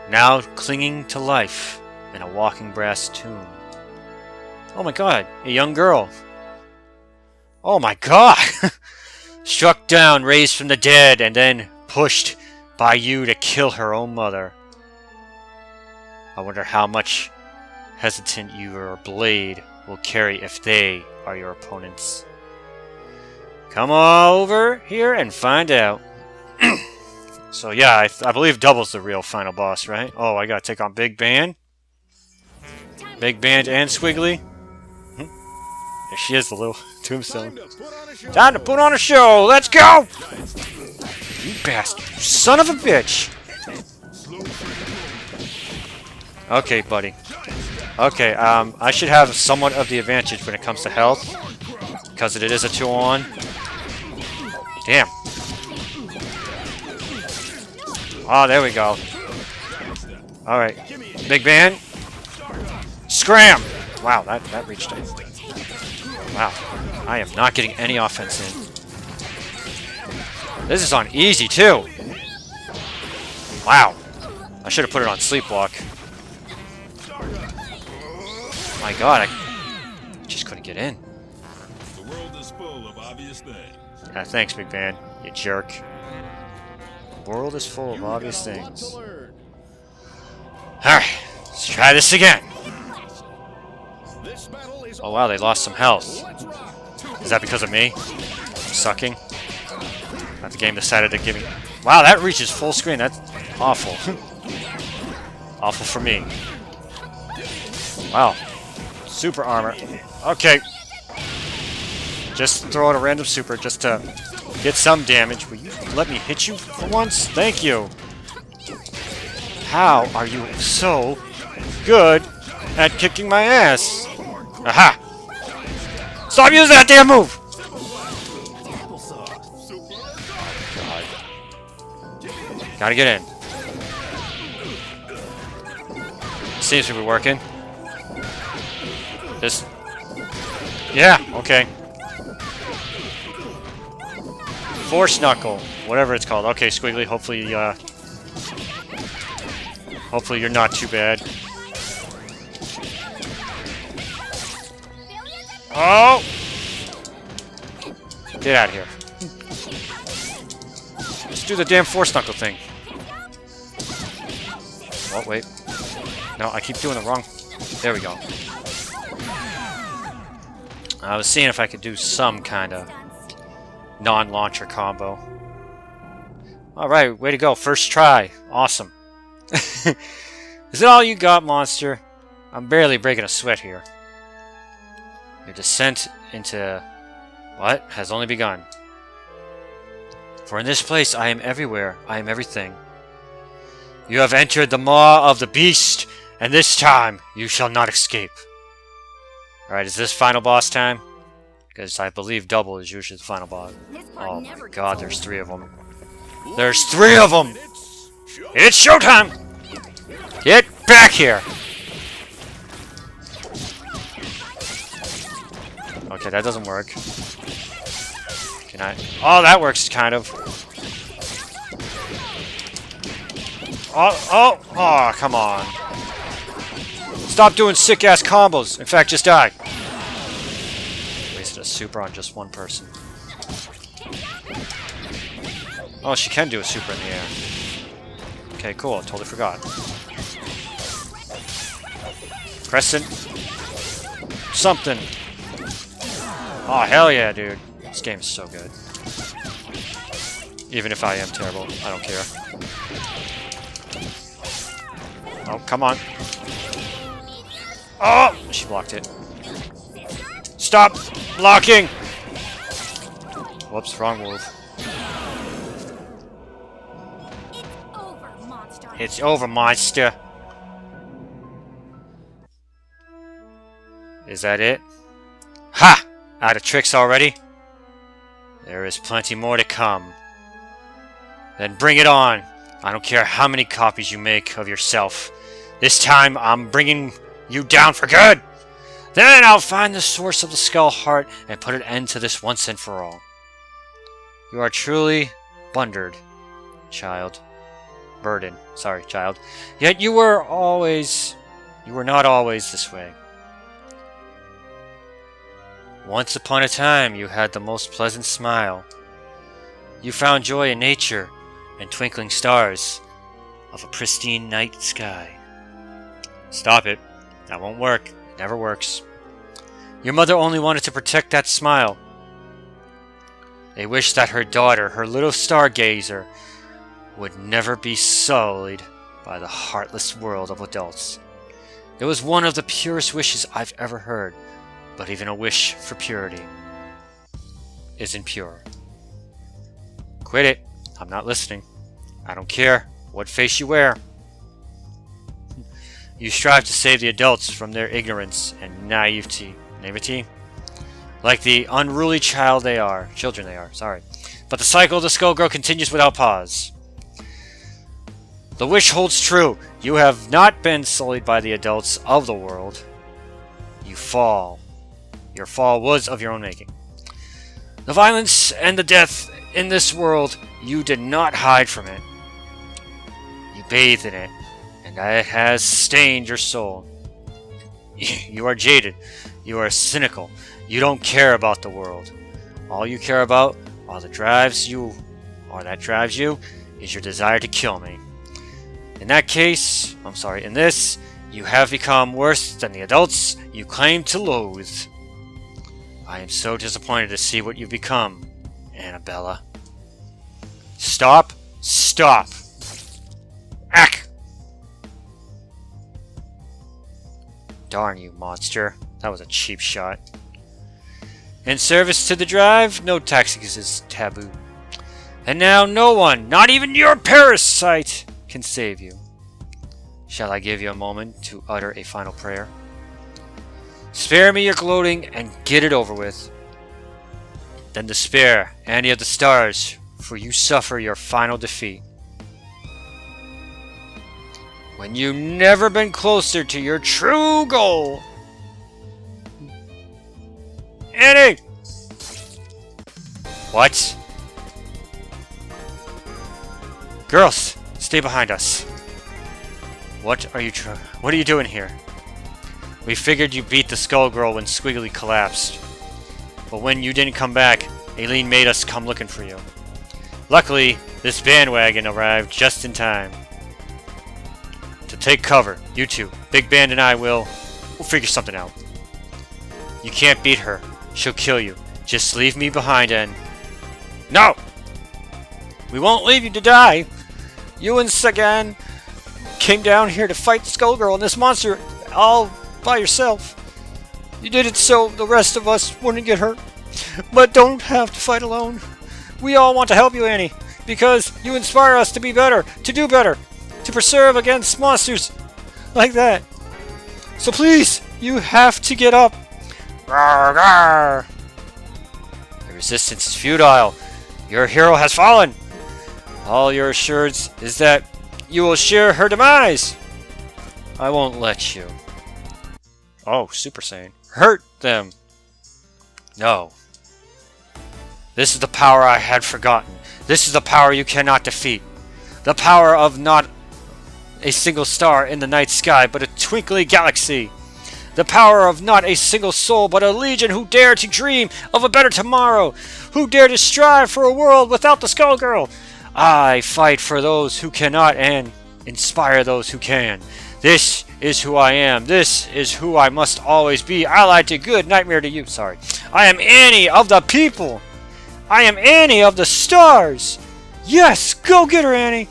now clinging to life in a walking brass tomb. Oh my god, a young girl. Oh my god! Struck down, raised from the dead, and then pushed by you to kill her own mother. I wonder how much hesitant your blade will carry if they are your opponents. Come on over here and find out. So yeah, I believe Double's the real final boss, right? Oh, I gotta take on Big Band. Big Band and Squiggly. There she is, the little tombstone. Time to put on a show! Let's go! You bastard! Son of a bitch! Okay, buddy. Okay, I should have somewhat of the advantage when it comes to health, because it is a 2-on. Damn. Oh, there we go. Alright. Big Band. Scram! Wow, that reached it. Wow. I am not getting any offense in. This is on easy, too. Wow. I should have put it on sleepwalk. My god, I just couldn't get in. The world is full of obvious things. Yeah, thanks, Big Band, you jerk. The world is full of obvious things. Alright, let's try this again. Oh wow, they lost some health. Is that because of me? Sucking? Not the game decided to give me... Wow, that reaches full screen. That's awful. Awful for me. Wow. Super armor. Okay. Just throw out a random super just to get some damage. Will you let me hit you for once? Thank you. How are you so good at kicking my ass? Aha! Stop using that damn move! God. Gotta get in. Seems to be working. Just... Yeah, okay. Force Knuckle. Whatever it's called. Okay, Squiggly, hopefully, hopefully you're not too bad. Oh! Get out of here. Just do the damn Force Knuckle thing. Oh, wait. No, I keep doing the wrong... There we go. I was seeing if I could do some kind of non-launcher combo. Alright, way to go. First try. Awesome. Is it all you got, monster? I'm barely breaking a sweat here. Your descent into... what? Has only begun. For in this place I am everywhere. I am everything. You have entered the maw of the beast, and this time you shall not escape. Alright, is this final boss time? Because I believe Double is usually the final boss. Oh my god, there's 3 of them. There's 3 of them! It's showtime! Get back here! Okay, that doesn't work. Can I... Oh, that works, kind of. Oh, come on. Stop doing sick-ass combos. In fact, just die. Wasted a super on just one person. Oh, she can do a super in the air. Okay, cool. Totally forgot. Crescent. Something. Oh, hell yeah, dude. This game is so good. Even if I am terrible, I don't care. Oh, come on. Oh! She blocked it. Stop blocking! Whoops, wrong move. It's over, monster. It's over, monster. Is that it? Ha! Out of tricks already? There is plenty more to come. Then bring it on. I don't care how many copies you make of yourself. This time, I'm bringing you down for good. Then I'll find the source of the skull heart and put an end to this once and for all. You are truly bundered, child. Burden. Sorry, child. Yet you were not always this way. Once upon a time, you had the most pleasant smile. You found joy in nature and twinkling stars of a pristine night sky. Stop it. That won't work. It never works. Your mother only wanted to protect that smile. They wished that her daughter, her little stargazer, would never be sullied by the heartless world of adults. It was one of the purest wishes I've ever heard, but even a wish for purity isn't pure. Quit it. I'm not listening. I don't care what face you wear. You strive to save the adults from their ignorance and naivety, like the unruly children they are. But the cycle of the Skullgirl continues without pause. The wish holds true. You have not been sullied by the adults of the world. You fall. Your fall was of your own making. The violence and the death in this world, you did not hide from it. You bathed in it, and it has stained your soul. You are jaded. You are cynical. You don't care about the world. All you care about that drives you is your desire to kill me. In this, you have become worse than the adults you claim to loathe. I am so disappointed to see what you've become, Annabella. Stop! Stop! Ack! Darn you, monster. That was a cheap shot. In service to the drive, no tactics is taboo. And now no one, not even your parasite, can save you. Shall I give you a moment to utter a final prayer? Spare me your gloating and get it over with. Then despair, Annie of the Stars, for you suffer your final defeat. When you've never been closer to your true goal. Annie! What? Girls, stay behind us. What are you doing here? We figured you beat the Skullgirl when Squiggly collapsed. But when you didn't come back, Aileen made us come looking for you. Luckily, this bandwagon arrived just in time. To take cover, you two, Big Band and I we'll figure something out. You can't beat her. She'll kill you. Just leave me behind and... No! We won't leave you to die! You and Sagan came down here to fight the Skullgirl and this monster all by yourself. You did it so the rest of us wouldn't get hurt. But don't have to fight alone. We all want to help you, Annie, because you inspire us to be better, to do better, to persevere against monsters like that. So please, you have to get up. Rawr, rawr. The resistance is futile. Your hero has fallen. All your assurance is that you will share her demise. I won't let you. Oh, Super Saiyan. Hurt them. No. This is the power I had forgotten. This is the power you cannot defeat. The power of not a single star in the night sky, but a twinkling galaxy. The power of not a single soul, but a legion who dare to dream of a better tomorrow, who dare to strive for a world without the Skullgirl. I fight for those who cannot and inspire those who can. This is who I am. This is who I must always be. Allied to good, nightmare to you. Sorry. I am Annie of the people. I am Annie of the stars. Yes, go get her, Annie.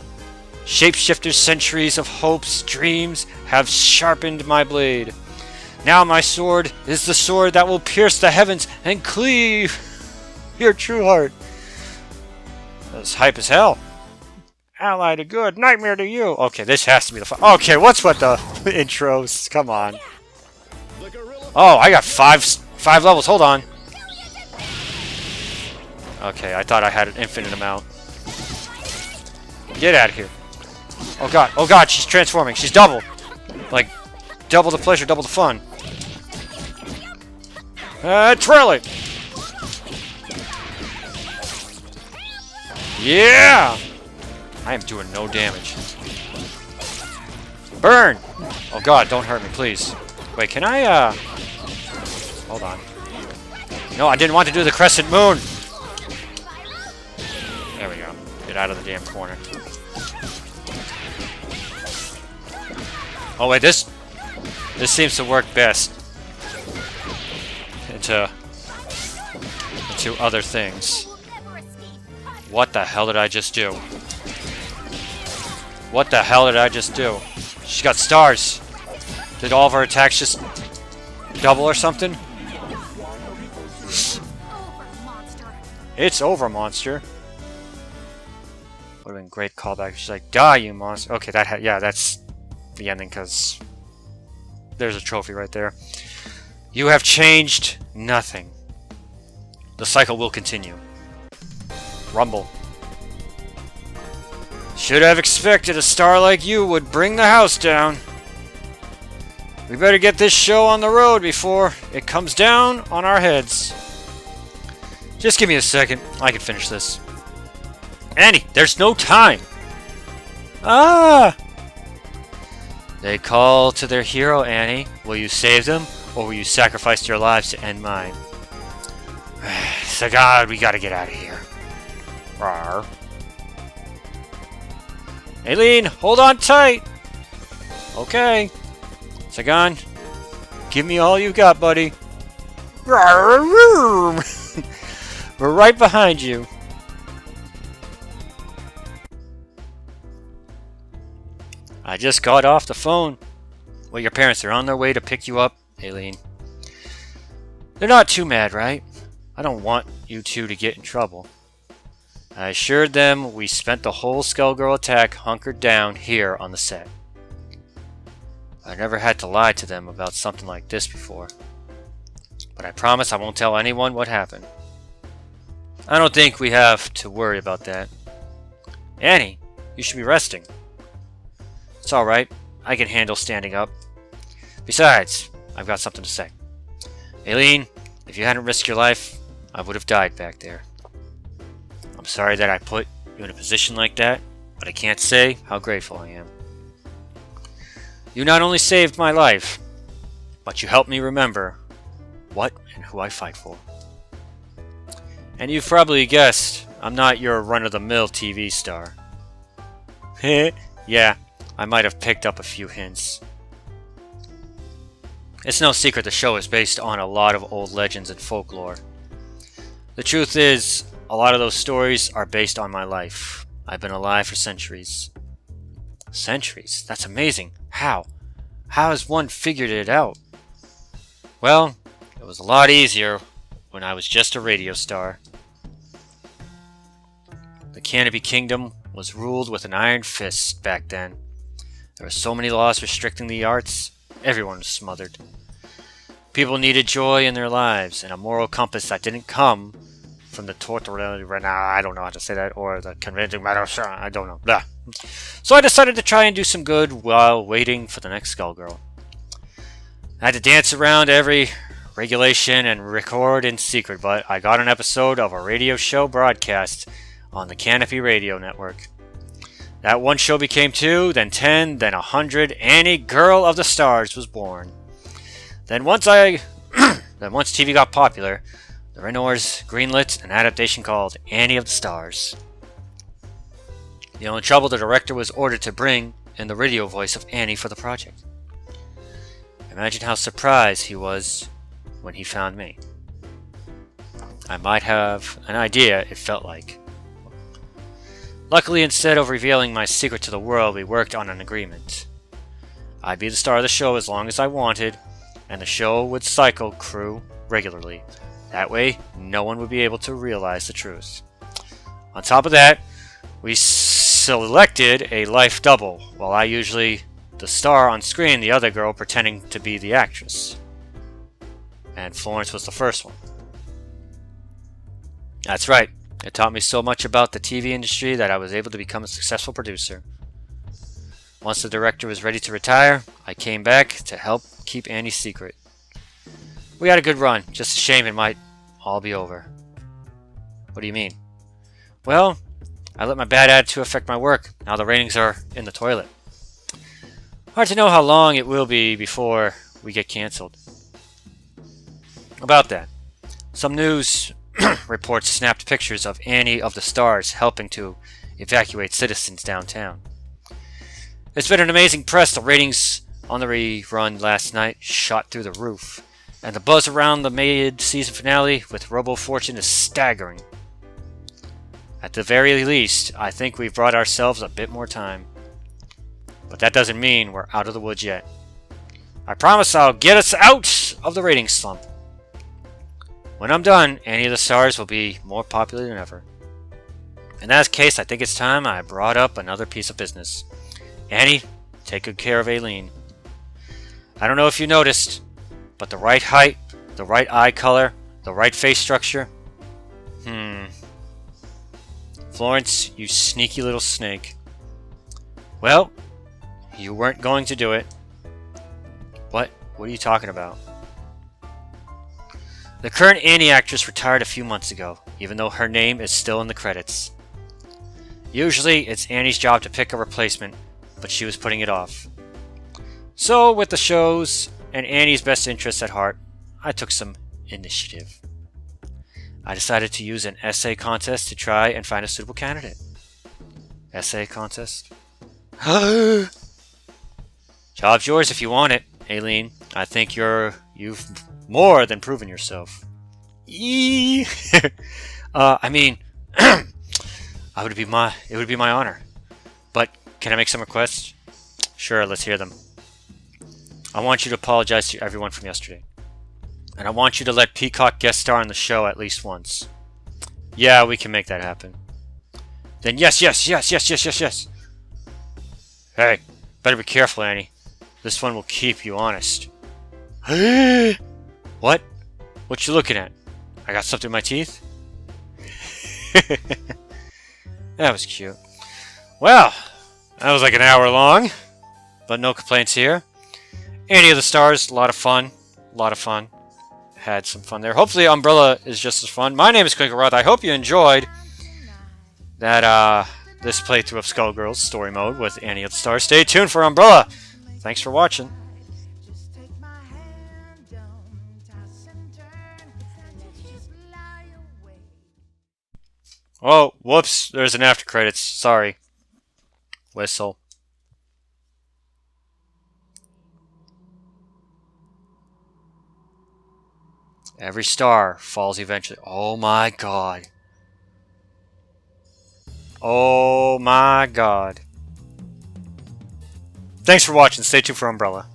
Shapeshifter's centuries of hopes, dreams have sharpened my blade. Now my sword is the sword that will pierce the heavens and cleave your true heart. That's hype as hell. Ally to good, nightmare to you. Okay, this has to be the okay, what's with the intros? Come on. The gorilla Oh, I got five levels. Hold on. Okay, I thought I had an infinite amount. Get out of here. Oh god. Oh god, she's transforming. She's double. Like, double the pleasure, double the fun. Trail it. Yeah! I am doing no damage. Burn! Oh god, don't hurt me, please. Wait, can I, hold on. No, I didn't want to do the crescent moon! There we go. Get out of the damn corner. Oh wait, this seems to work best into other things. What the hell did I just do? What the hell did I just do? She got stars. Did all of her attacks just double or something? It's over, monster. Would have been a great callback. She's like, die, you monster. Okay, yeah, that's the ending, because there's a trophy right there. You have changed nothing. The cycle will continue. Rumble. Should have expected a star like you would bring the house down. We better get this show on the road before it comes down on our heads. Just give me a second. I can finish this. Annie, there's no time. Ah! They call to their hero, Annie. Will you save them, or will you sacrifice your lives to end mine? So God, we gotta get out of here. Rawr. Aileen, hold on tight! Okay. Sagan, give me all you got, buddy. We're right behind you. I just got off the phone. Well, your parents are on their way to pick you up, Aileen. They're not too mad, right? I don't want you two to get in trouble. I assured them we spent the whole Skullgirl attack hunkered down here on the set. I never had to lie to them about something like this before. But I promise I won't tell anyone what happened. I don't think we have to worry about that. Annie, you should be resting. It's alright. I can handle standing up. Besides, I've got something to say. Aileen, if you hadn't risked your life, I would have died back there. I'm sorry that I put you in a position like that, but I can't say how grateful I am. You not only saved my life, but you helped me remember what and who I fight for. And you've probably guessed I'm not your run-of-the-mill TV star. Yeah, I might have picked up a few hints. It's no secret the show is based on a lot of old legends and folklore. The truth is, a lot of those stories are based on my life. I've been alive for centuries. Centuries? That's amazing. How? How has one figured it out? Well, it was a lot easier when I was just a radio star. The Canopy Kingdom was ruled with an iron fist back then. There were so many laws restricting the arts, everyone was smothered. People needed joy in their lives and a moral compass that didn't come from the I don't know how to say that, or the conventing matter, I don't know. Blah. So I decided to try and do some good while waiting for the next Skullgirl. I had to dance around every regulation and record in secret, but I got an episode of a radio show broadcast on the Canopy Radio Network. That one show became 2, then 10, then 100. Annie, Girl of the Stars, was born. Then once TV got popular, the Renoirs greenlit an adaptation called Annie of the Stars. The only trouble, the director was ordered to bring in the radio voice of Annie for the project. Imagine how surprised he was when he found me. I might have an idea it felt like. Luckily, instead of revealing my secret to the world, we worked on an agreement. I'd be the star of the show as long as I wanted, and the show would cycle crew regularly. That way, no one would be able to realize the truth. On top of that, we selected a life double, while I usually the star on screen, the other girl pretending to be the actress. and Florence was the first one. That's right. It taught me so much about the TV industry that I was able to become a successful producer. Once the director was ready to retire, I came back to help keep Annie's secret. We had a good run, just a shame it might all be over. What do you mean? Well, I let my bad attitude affect my work. Now the ratings are in the toilet. Hard to know how long it will be before we get cancelled. About that, some news reports snapped pictures of Annie of the Stars helping to evacuate citizens downtown. It's been an amazing press. The ratings on the rerun last night shot through the roof, and the buzz around the mid-season finale with Robo Fortune is staggering. At the very least, I think we've brought ourselves a bit more time. But that doesn't mean we're out of the woods yet. I promise I'll get us out of the ratings slump. When I'm done, Annie of the Stars will be more popular than ever. In that case, I think it's time I brought up another piece of business. Annie, take good care of Aileen. I don't know if you noticed, but the right height, the right eye color, the right face structure. Florence, you sneaky little snake. Well, you weren't going to do it. What? What are you talking about? The current Annie actress retired a few months ago, even though her name is still in the credits. Usually, it's Annie's job to pick a replacement, but she was putting it off. So, with the shows and Annie's best interests at heart, I took some initiative. I decided to use an essay contest to try and find a suitable candidate. Essay contest? Job's yours if you want it, Aileen. I think you've more than proven yourself. I mean, it would be my honor. But can I make some requests? Sure, let's hear them. I want you to apologize to everyone from yesterday. And I want you to let Peacock guest star on the show at least once. Yeah, we can make that happen. Then yes. Hey, better be careful, Annie. This one will keep you honest. What? What you looking at? I got something in my teeth? That was cute. Well, that was like an hour long, but no complaints here. Annie of the Stars, a lot of fun. Had some fun there. Hopefully Umbrella is just as fun. My name is Clinkeroith. I hope you enjoyed that this playthrough of Skullgirls story mode with Annie of the Stars. Stay tuned for Umbrella. Thanks for watching. Oh, whoops. There's an after credits. Sorry. Whistle. Every star falls eventually. Oh my god. Oh my god. Thanks for watching. Stay tuned for Umbrella.